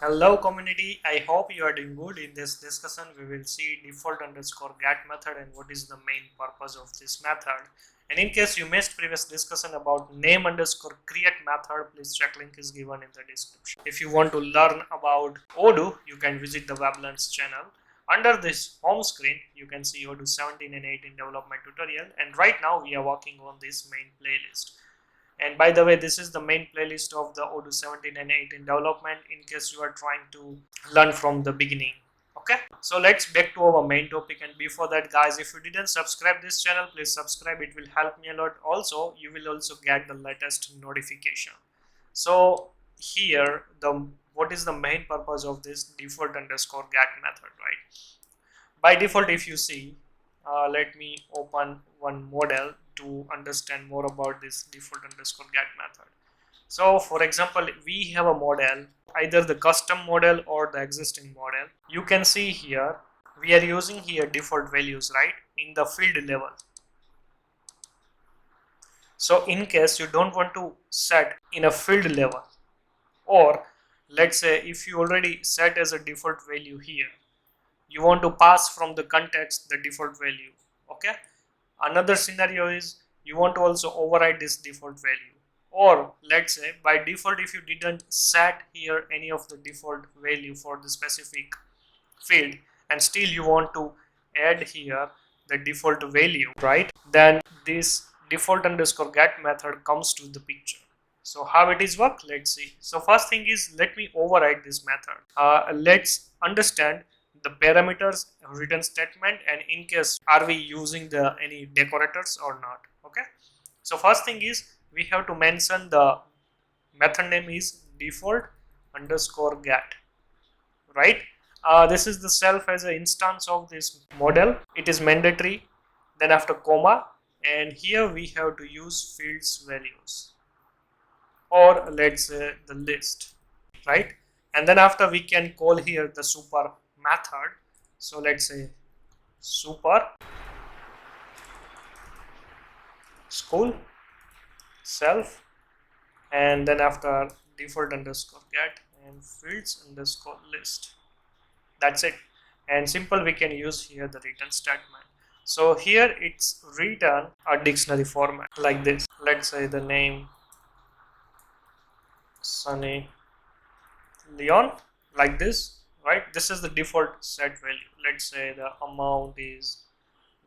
Hello community, I hope you are doing good. In this discussion we will see default underscore get method and what is the main purpose of this method. And in case you missed previous discussion about name underscore create method, please check link is given in the description. If you want to learn about Odoo, you can visit the Weblearns channel. Under this home screen you can see Odoo 17 and 18 development tutorial, and right now we are working on this main playlist. And by the way, this is the main playlist of the Odoo 17 and 18 development in case you are trying to learn from the beginning. Okay, so let's back to our main topic. And before that, guys, if you didn't subscribe this channel, please subscribe. It will help me a lot. Also, you will also get the latest notification. So here, what is the main purpose of this default underscore get method, right? By default, if you see, let me open one model to understand more about this default underscore get method. So for example, we have a model, either the custom model or the existing model. You can see here we are using here default values, right, in the field level. So in case you don't want to set in a field level, or let's say if you already set as a default value here, you want to pass from the context the default value. Okay, another scenario is you want to also override this default value, or let's say by default if you didn't set here any of the default value for the specific field and still you want to add here the default value, right, then this default underscore get method comes to the picture. So how it is work, let's see. So first thing is, let me override this method. Let's understand the parameters return statement, and in case are we using the any decorators or not. Okay, so first thing is we have to mention the method name is default underscore get, right. This is the self as an instance of this model. It is mandatory. Then after comma, and here we have to use fields values, or let's say the list, right. And then after we can call here the super method. So let's say super school self, and then after default underscore get and fields underscore list. That's it. And simple, we can use here the return statement. So here it's return a dictionary format like this. Let's say the name Sunny Leon, like this, right. This is the default set value. Let's say the amount is,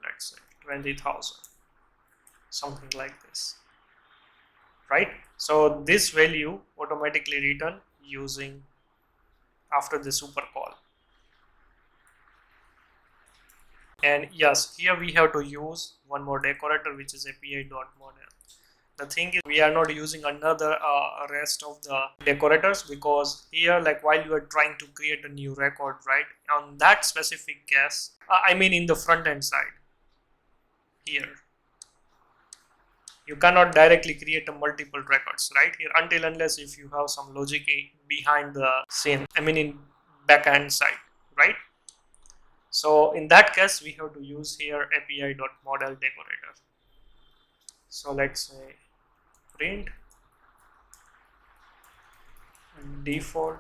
let's say 20,000, something like this, right. So this value automatically return using after the super call. And yes, here we have to use one more decorator, which is api.model. The thing is, we are not using another rest of the decorators, because here, like while you are trying to create a new record, right, on that specific case, I mean in the front end side here, you cannot directly create a multiple records, right, here, until unless if you have some logic behind the scene, I mean in back end side, right. So in that case we have to use here api.model decorator. So let's say print default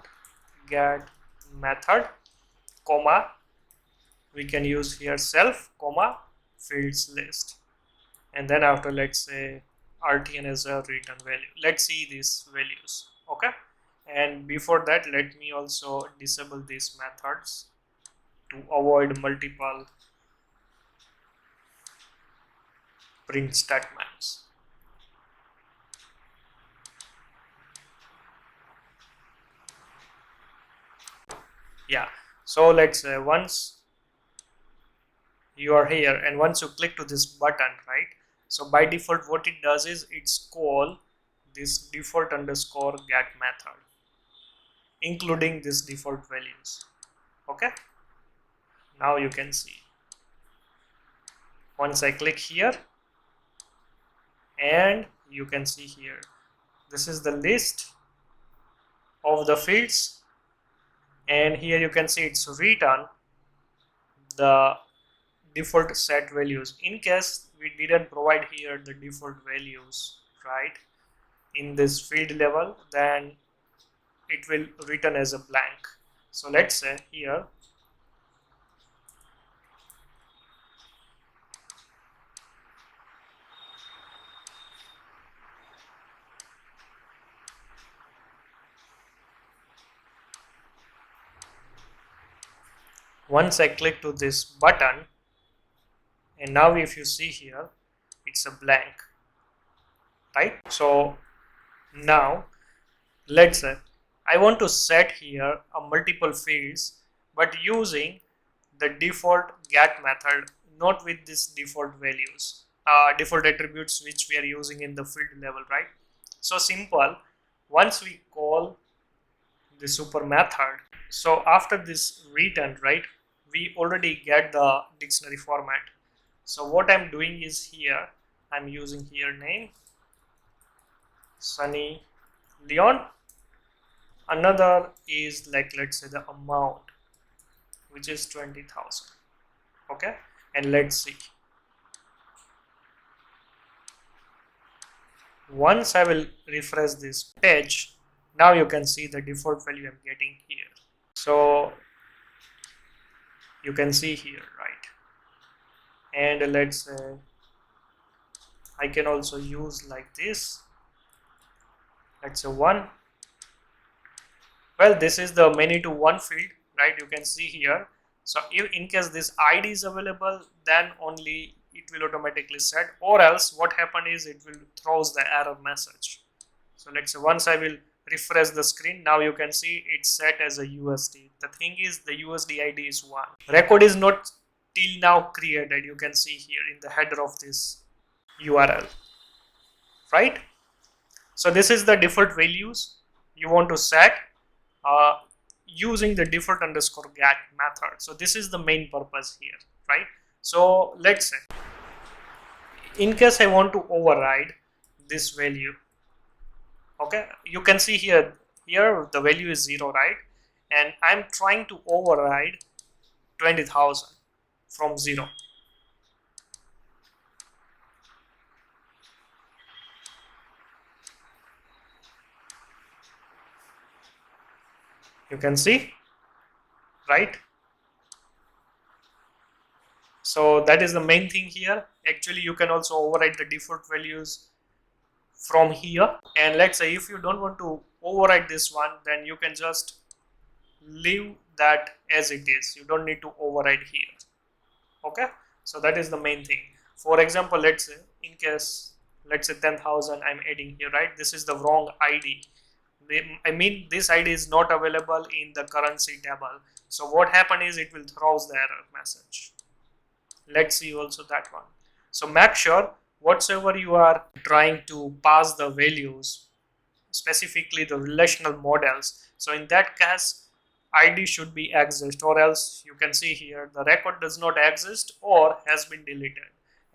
get method, comma, we can use here self, comma, fields list, and then after let's say rtn as a return value. Let's see these values. Okay, and before that let me also disable these methods to avoid multiple print statements. Yeah, so let's say once you are here and once you click to this button, right, so by default what it does is it's call this default underscore get method including this default values. Okay, now you can see once I click here, and you can see here this is the list of the fields, and here you can see it's return the default set values. In case we didn't provide here the default values, right, in this field level, then it will return as a blank. So let's say here once I click to this button, and now if you see here, it's a blank, right? So now let's say I want to set here a multiple fields, but using the default get method, not with this default values, default attributes which we are using in the field level, right? So simple. Once we call the super method, so after this return, right, we already get the dictionary format. So what I'm doing is here I'm using here name Sunny Leon. Another is like, let's say the amount, which is 20,000. Okay, and let's see. Once I will refresh this page, now you can see the default value I'm getting here. So you can see here, right? And let's say I can also use like this. Let's say 1. Well, this is the many to 1 field, right? You can see here. So if in case this ID is available, then only it will automatically set, or else what happen is it will throws the error message. So let's say once I will refresh the screen, now you can see it's set as a USD. The thing is the USD ID is 1. Record is not till now created, you can see here in the header of this URL, right? So this is the default values you want to set using the default underscore get method. So this is the main purpose here, right? So let's say in case I want to override this value, okay, you can see here the value is 0, right? And I'm trying to override 20,000 from 0. You can see, right? So that is the main thing here. Actually, you can also override the default values from here. And let's say if you don't want to override this one, then you can just leave that as it is. You don't need to override here. Okay, so that is the main thing. For example, let's say in case, let's say 10,000 I'm adding here, right? This is the wrong ID. I mean this ID is not available in the currency table. So what happen is it will throws the error message. Let's see also that one. So make sure whatsoever you are trying to pass the values, specifically the relational models, so in that case ID should be exist, or else you can see here the record does not exist or has been deleted.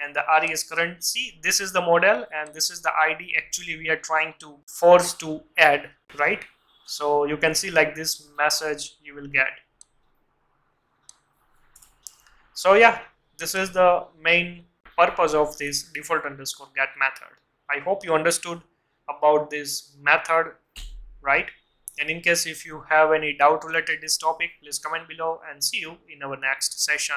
And the RES currency, this is the model and this is the ID actually we are trying to force to add, right? So you can see like this message you will get. So yeah, this is the main purpose of this default underscore get method. I hope you understood about this method, right? And in case if you have any doubt related to this topic, please comment below and see you in our next session.